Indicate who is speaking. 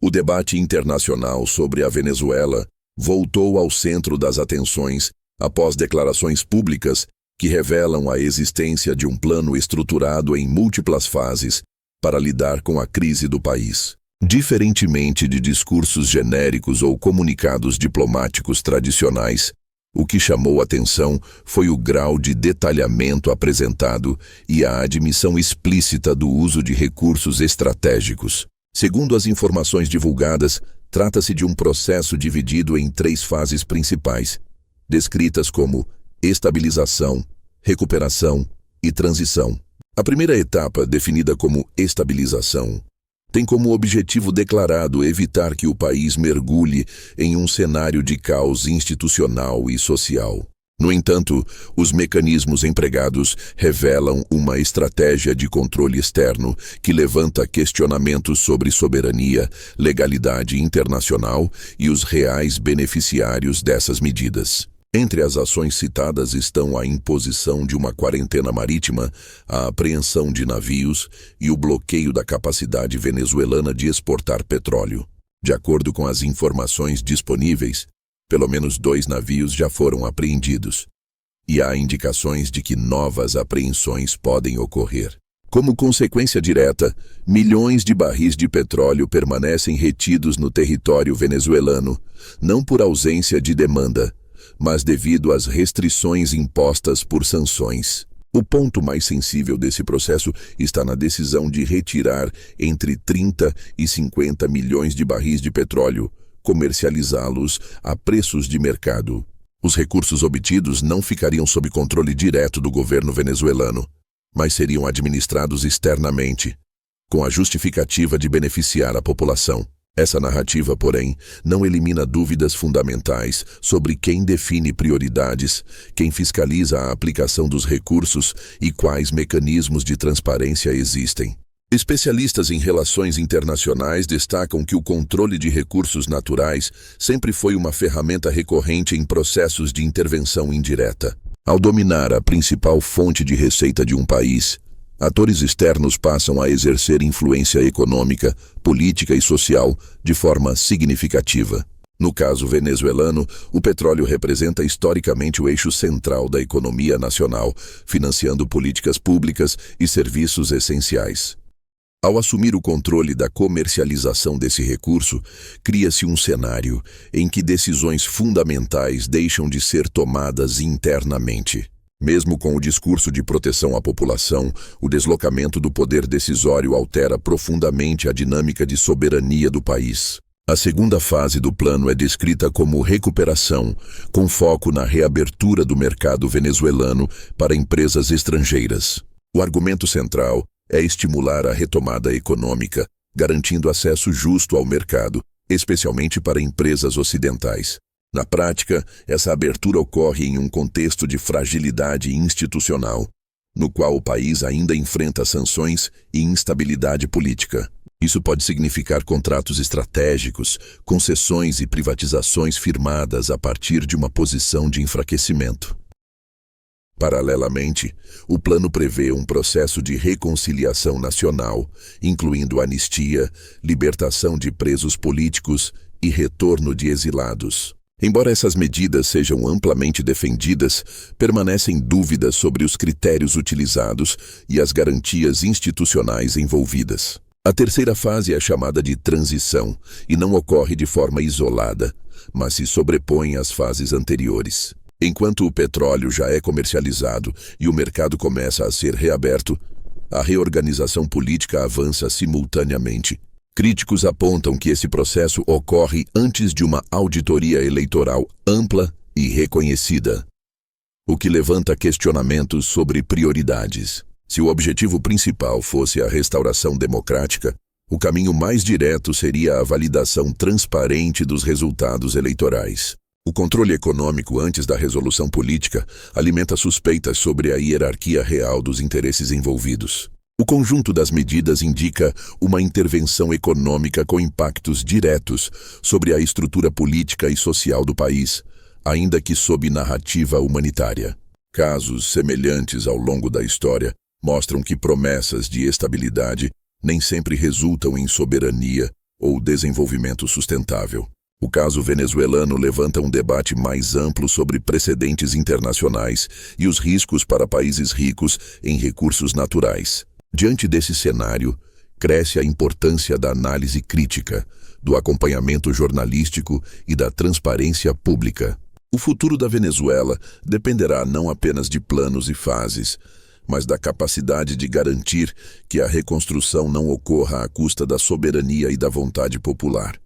Speaker 1: O debate internacional sobre a Venezuela voltou ao centro das atenções após declarações públicas que revelam a existência de um plano estruturado em múltiplas fases para lidar com a crise do país. Diferentemente de discursos genéricos ou comunicados diplomáticos tradicionais, o que chamou atenção foi o grau de detalhamento apresentado e a admissão explícita do uso de recursos estratégicos. Segundo as informações divulgadas, trata-se de um processo dividido em 3 fases principais, descritas como estabilização, recuperação e transição. A primeira etapa, definida como estabilização, tem como objetivo declarado evitar que o país mergulhe em um cenário de caos institucional e social. No entanto, os mecanismos empregados revelam uma estratégia de controle externo que levanta questionamentos sobre soberania, legalidade internacional e os reais beneficiários dessas medidas. Entre as ações citadas estão a imposição de uma quarentena marítima, a apreensão de navios e o bloqueio da capacidade venezuelana de exportar petróleo. De acordo com as informações disponíveis, pelo menos 2 navios já foram apreendidos, e há indicações de que novas apreensões podem ocorrer. Como consequência direta, milhões de barris de petróleo permanecem retidos no território venezuelano, não por ausência de demanda, mas devido às restrições impostas por sanções. O ponto mais sensível desse processo está na decisão de retirar entre 30 e 50 milhões de barris de petróleo, comercializá-los a preços de mercado. Os recursos obtidos não ficariam sob controle direto do governo venezuelano, mas seriam administrados externamente, com a justificativa de beneficiar a população. Essa narrativa, porém, não elimina dúvidas fundamentais sobre quem define prioridades, quem fiscaliza a aplicação dos recursos e quais mecanismos de transparência existem. Especialistas em relações internacionais destacam que o controle de recursos naturais sempre foi uma ferramenta recorrente em processos de intervenção indireta. Ao dominar a principal fonte de receita de um país, atores externos passam a exercer influência econômica, política e social de forma significativa. No caso venezuelano, o petróleo representa historicamente o eixo central da economia nacional, financiando políticas públicas e serviços essenciais. Ao assumir o controle da comercialização desse recurso, cria-se um cenário em que decisões fundamentais deixam de ser tomadas internamente. Mesmo com o discurso de proteção à população, o deslocamento do poder decisório altera profundamente a dinâmica de soberania do país. A segunda fase do plano é descrita como recuperação, com foco na reabertura do mercado venezuelano para empresas estrangeiras. O argumento central é estimular a retomada econômica, garantindo acesso justo ao mercado, especialmente para empresas ocidentais. Na prática, essa abertura ocorre em um contexto de fragilidade institucional, no qual o país ainda enfrenta sanções e instabilidade política. Isso pode significar contratos estratégicos, concessões e privatizações firmadas a partir de uma posição de enfraquecimento. Paralelamente, o plano prevê um processo de reconciliação nacional, incluindo anistia, libertação de presos políticos e retorno de exilados. Embora essas medidas sejam amplamente defendidas, permanecem dúvidas sobre os critérios utilizados e as garantias institucionais envolvidas. A terceira fase é chamada de transição e não ocorre de forma isolada, mas se sobrepõe às fases anteriores. Enquanto o petróleo já é comercializado e o mercado começa a ser reaberto, a reorganização política avança simultaneamente. Críticos apontam que esse processo ocorre antes de uma auditoria eleitoral ampla e reconhecida, o que levanta questionamentos sobre prioridades. Se o objetivo principal fosse a restauração democrática, o caminho mais direto seria a validação transparente dos resultados eleitorais. O controle econômico antes da resolução política alimenta suspeitas sobre a hierarquia real dos interesses envolvidos. O conjunto das medidas indica uma intervenção econômica com impactos diretos sobre a estrutura política e social do país, ainda que sob narrativa humanitária. Casos semelhantes ao longo da história mostram que promessas de estabilidade nem sempre resultam em soberania ou desenvolvimento sustentável. O caso venezuelano levanta um debate mais amplo sobre precedentes internacionais e os riscos para países ricos em recursos naturais. Diante desse cenário, cresce a importância da análise crítica, do acompanhamento jornalístico e da transparência pública. O futuro da Venezuela dependerá não apenas de planos e fases, mas da capacidade de garantir que a reconstrução não ocorra à custa da soberania e da vontade popular.